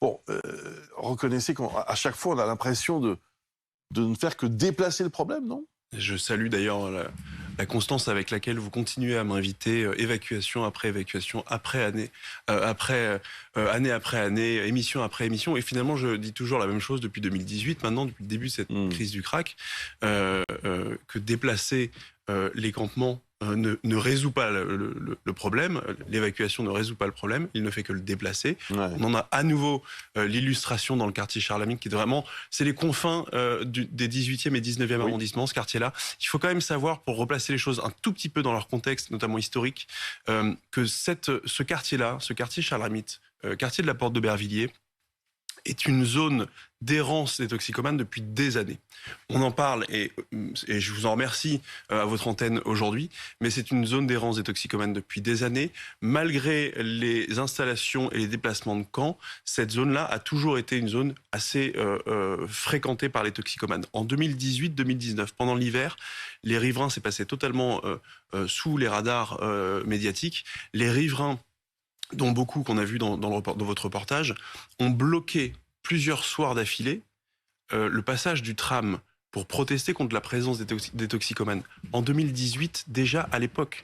Bon, reconnaissez qu'à chaque fois, on a l'impression de ne faire que déplacer le problème, non? Je salue d'ailleurs la constance avec laquelle vous continuez à m'inviter, évacuation après année, année après année, émission après émission. Et finalement, je dis toujours la même chose depuis 2018, maintenant, depuis le début de cette crise du crack, que déplacer les campements ne résout pas le problème. L'évacuation ne résout pas le problème. Il ne fait que le déplacer. Ouais. On en a à nouveau l'illustration dans le quartier Charlemagne, qui est vraiment, c'est les confins des 18e et 19e arrondissements, ce quartier-là. Il faut quand même savoir, pour replacer les choses un tout petit peu dans leur contexte, notamment historique, que ce quartier-là, ce quartier Charlemagne, quartier de la Porte d'Aubervilliers, est une zone d'errance des toxicomanes depuis des années. On en parle et je vous en remercie à votre antenne aujourd'hui, mais c'est une zone d'errance des toxicomanes depuis des années. Malgré les installations et les déplacements de camps, cette zone-là a toujours été une zone assez fréquentée par les toxicomanes. En 2018-2019, pendant l'hiver, les riverains, c'est passé totalement sous les radars médiatiques. Les riverains, dont beaucoup qu'on a vu dans votre reportage, ont bloqué plusieurs soirs d'affilée le passage du tram pour protester contre la présence des toxicomanes. En 2018, déjà à l'époque,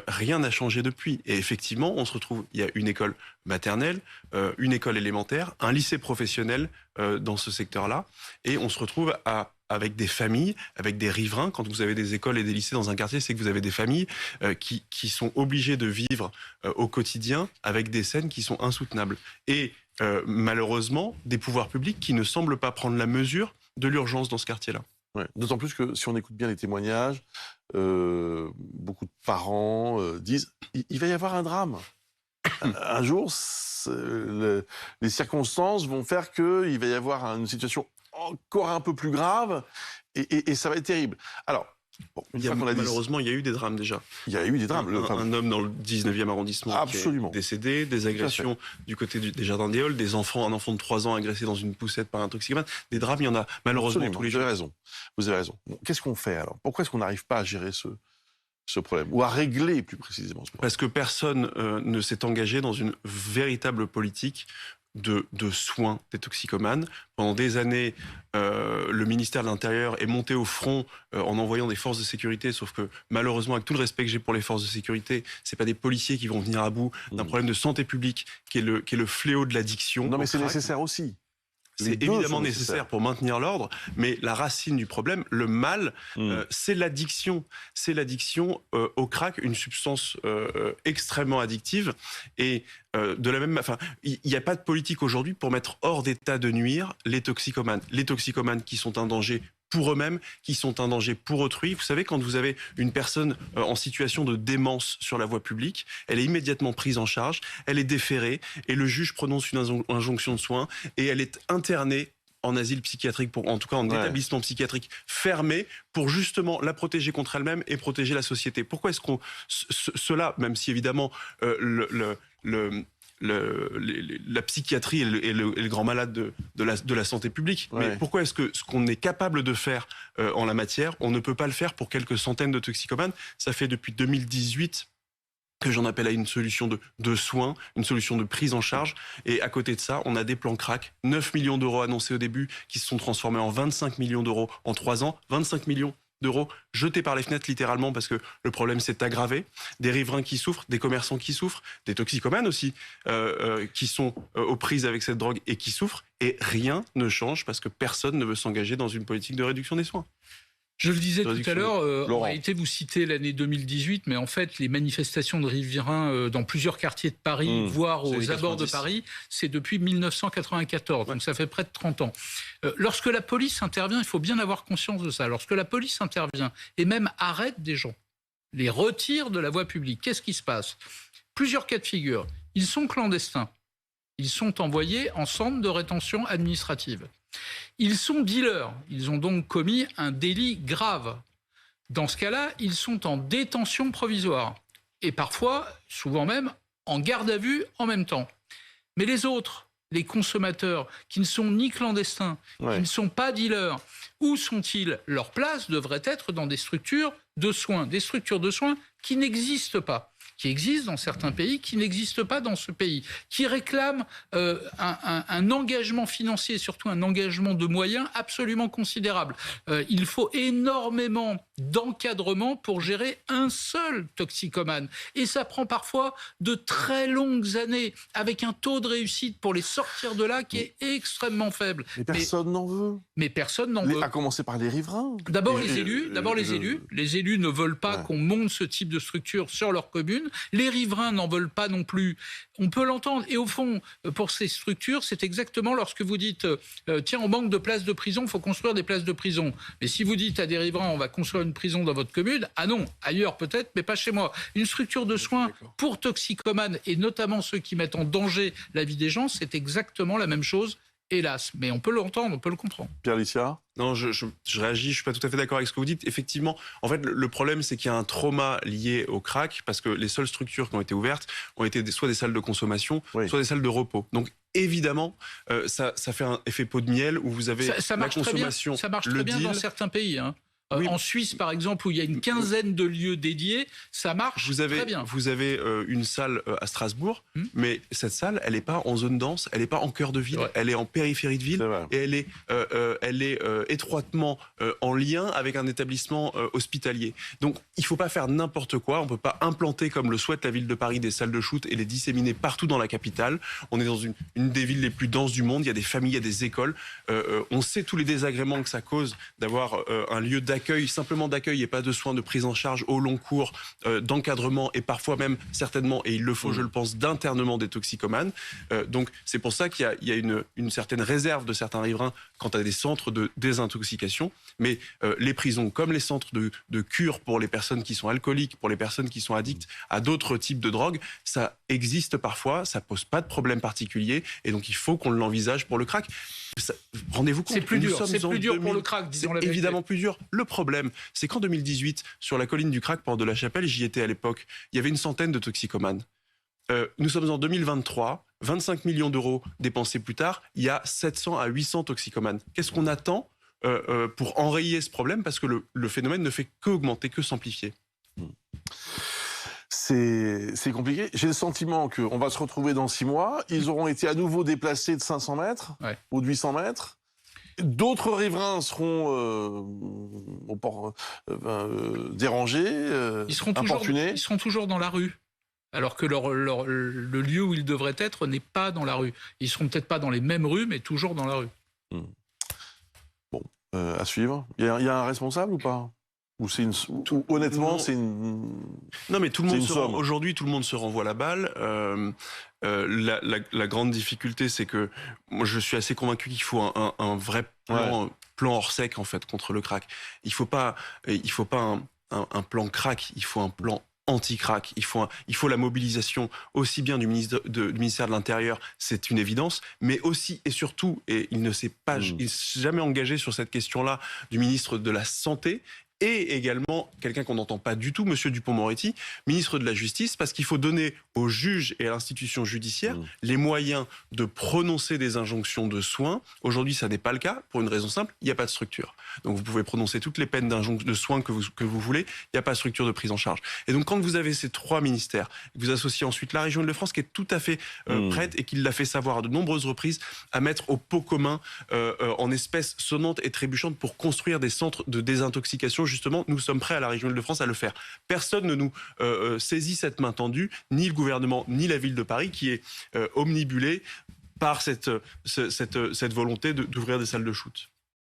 rien n'a changé depuis. Et effectivement, on se retrouve, il y a une école maternelle, une école élémentaire, un lycée professionnel dans ce secteur-là, et on se retrouve avec des familles, avec des riverains. Quand vous avez des écoles et des lycées dans un quartier, c'est que vous avez des familles qui sont obligées de vivre au quotidien avec des scènes qui sont insoutenables. Et malheureusement, des pouvoirs publics qui ne semblent pas prendre la mesure de l'urgence dans ce quartier-là. Ouais. D'autant plus que si on écoute bien les témoignages, beaucoup de parents disent il va y avoir un drame. Un jour, les circonstances vont faire qu'il va y avoir une situation encore un peu plus grave et ça va être terrible. Alors, bon, malheureusement, il y a eu des drames déjà. Il y a eu des drames. Un homme dans le 19e arrondissement qui est décédé, des agressions du côté des Jardins des Halles, un enfant de 3 ans agressé dans une poussette par un toxicomane. Des drames, il y en a malheureusement tous les jours. Vous avez raison. Bon, qu'est-ce qu'on fait alors? Pourquoi est-ce qu'on n'arrive pas à gérer ce problème, ou à régler plus précisément ce problème? Parce que personne ne s'est engagé dans une véritable politique de soins des toxicomanes. Pendant des années, le ministère de l'Intérieur est monté au front en envoyant des forces de sécurité, sauf que malheureusement, avec tout le respect que j'ai pour les forces de sécurité, c'est pas des policiers qui vont venir à bout d'un problème de santé publique qui est le fléau de l'addiction. Non, mais c'est nécessaire aussi. C'est évidemment nécessaire pour maintenir l'ordre, mais la racine du problème, le mal, c'est l'addiction. C'est l'addiction au crack, une substance extrêmement addictive. Et de la même, il n'y a pas de politique aujourd'hui pour mettre hors d'état de nuire les toxicomanes. Les toxicomanes qui sont un danger pour eux-mêmes, qui sont un danger pour autrui. Vous savez, quand vous avez une personne en situation de démence sur la voie publique, elle est immédiatement prise en charge, elle est déférée, et le juge prononce une injonction de soins, et elle est internée en asile psychiatrique, en tout cas en établissement psychiatrique fermé, pour justement la protéger contre elle-même et protéger la société. Pourquoi est-ce cela, même si évidemment la psychiatrie est le grand malade de la santé publique. Mais pourquoi est-ce que ce qu'on est capable de faire en la matière, on ne peut pas le faire pour quelques centaines de toxicomanes? Ça fait depuis 2018 que j'en appelle à une solution de soins, une solution de prise en charge. Et à côté de ça, on a des plans crack, 9 millions d'euros annoncés au début, qui se sont transformés en 25 millions d'euros en 3 ans, 25 millions d'euros jetés par les fenêtres littéralement parce que le problème s'est aggravé, des riverains qui souffrent, des commerçants qui souffrent, des toxicomanes aussi qui sont aux prises avec cette drogue et qui souffrent, et rien ne change parce que personne ne veut s'engager dans une politique de réduction des soins. Je le disais tout à l'heure, en réalité vous citez l'année 2018, mais en fait les manifestations de riverains dans plusieurs quartiers de Paris, voire aux abords de Paris, c'est depuis 1994, donc ça fait près de 30 ans. Lorsque la police intervient, il faut bien avoir conscience de ça, lorsque la police intervient et même arrête des gens, les retire de la voie publique, qu'est-ce qui se passe? Plusieurs cas de figure. Ils sont clandestins, ils sont envoyés en centre de rétention administrative. Ils sont dealers, ils ont donc commis un délit grave. Dans ce cas-là, ils sont en détention provisoire et parfois, souvent même, en garde à vue en même temps. Mais les autres, les consommateurs qui ne sont ni clandestins, qui ne sont pas dealers, où sont-ils? Leur place devrait être dans des structures de soins qui n'existent pas. qui existent dans certains pays, qui n'existent pas dans ce pays, qui réclament un engagement financier, surtout un engagement de moyens absolument considérable. Il faut énormément d'encadrement pour gérer un seul toxicomane. Et ça prend parfois de très longues années, avec un taux de réussite pour les sortir de là qui est extrêmement faible. Mais personne n'en veut. Mais personne n'en veut. À commencer par les riverains. D'abord les élus. Les élus ne veulent pas qu'on monte ce type de structure sur leur commune. Les riverains n'en veulent pas non plus. On peut l'entendre. Et au fond, pour ces structures, c'est exactement lorsque vous dites tiens, on manque de places de prison, il faut construire des places de prison. Mais si vous dites à des riverains, on va construire une prison dans votre commune, ah non, ailleurs peut-être, mais pas chez moi. Une structure de soins pour toxicomanes, et notamment ceux qui mettent en danger la vie des gens, c'est exactement la même chose, hélas. Mais on peut l'entendre, on peut le comprendre. Pierre Licia ? Non, je réagis, je suis pas tout à fait d'accord avec ce que vous dites. Effectivement, en fait, le problème, c'est qu'il y a un trauma lié au crack, parce que les seules structures qui ont été ouvertes ont été soit des salles de consommation, soit des salles de repos. Donc, évidemment, ça fait un effet pot de miel où vous avez la consommation, ça marche très bien dans certains pays, hein. Oui. En Suisse, par exemple, où il y a une quinzaine de lieux dédiés, ça marche très bien. Vous avez une salle à Strasbourg, mais cette salle, elle n'est pas en zone dense, elle n'est pas en cœur de ville, elle est en périphérie de ville, et elle est étroitement en lien avec un établissement hospitalier. Donc, il ne faut pas faire n'importe quoi. On ne peut pas implanter, comme le souhaite la ville de Paris, des salles de shoot et les disséminer partout dans la capitale. On est dans une des villes les plus denses du monde. Il y a des familles, il y a des écoles. On sait tous les désagréments que ça cause d'avoir un lieu d'accueil, simplement d'accueil et pas de soins de prise en charge au long cours, d'encadrement et parfois même certainement, et il le faut je le pense, d'internement des toxicomanes. Donc c'est pour ça qu'il y a une certaine réserve de certains riverains quant à des centres de désintoxication. Mais les prisons comme les centres de cure pour les personnes qui sont alcooliques, pour les personnes qui sont addictes à d'autres types de drogues, ça existe parfois, ça pose pas de problème particulier et donc il faut qu'on l'envisage pour le crack. Rendez-vous compte, c'est plus dur pour le crack, disons la vérité. Évidemment plus dur. Le problème, c'est qu'en 2018, sur la colline du crack, porte de la Chapelle, j'y étais à l'époque, il y avait une centaine de toxicomanes. Nous sommes en 2023, 25 millions d'euros dépensés plus tard, il y a 700 à 800 toxicomanes. Qu'est-ce qu'on attend pour enrayer ce problème? Parce que le phénomène ne fait qu'augmenter, que s'amplifier. C'est compliqué. J'ai le sentiment qu'on va se retrouver dans 6 mois. Ils auront été à nouveau déplacés de 500 mètres ou de 800 mètres. D'autres riverains seront dérangés, importunés. Ils seront toujours dans la rue. Alors que le lieu où ils devraient être n'est pas dans la rue. Ils seront peut-être pas dans les mêmes rues, mais toujours dans la rue. Bon, à suivre. Il y a un responsable ou pas? Honnêtement, c'est une... Non, mais aujourd'hui, tout le monde se renvoie la balle. La grande difficulté, c'est que moi, je suis assez convaincu qu'il faut un vrai plan hors sec, en fait, contre le crack. Il faut pas un plan crack, il faut un plan anti-crack. Il faut la mobilisation aussi bien du ministère de l'Intérieur, c'est une évidence, mais aussi et surtout, et il ne s'est jamais engagé sur cette question-là, du ministre de la Santé, et également quelqu'un qu'on n'entend pas du tout, M. Dupond-Moretti, ministre de la Justice, parce qu'il faut donner aux juges et à l'institution judiciaire les moyens de prononcer des injonctions de soins. Aujourd'hui, ça n'est pas le cas, pour une raison simple, il n'y a pas de structure. Donc vous pouvez prononcer toutes les peines de soins que vous voulez, il n'y a pas de structure de prise en charge. Et donc quand vous avez ces 3 ministères, vous associez ensuite la région Île-de-France qui est tout à fait prête et qui l'a fait savoir à de nombreuses reprises, à mettre au pot commun en espèces sonnantes et trébuchantes pour construire des centres de désintoxication. Justement, nous sommes prêts à la région Île-de-France à le faire. Personne ne nous saisit cette main tendue, ni le gouvernement, ni la ville de Paris, qui est omnibulée par cette volonté d'ouvrir des salles de shoot.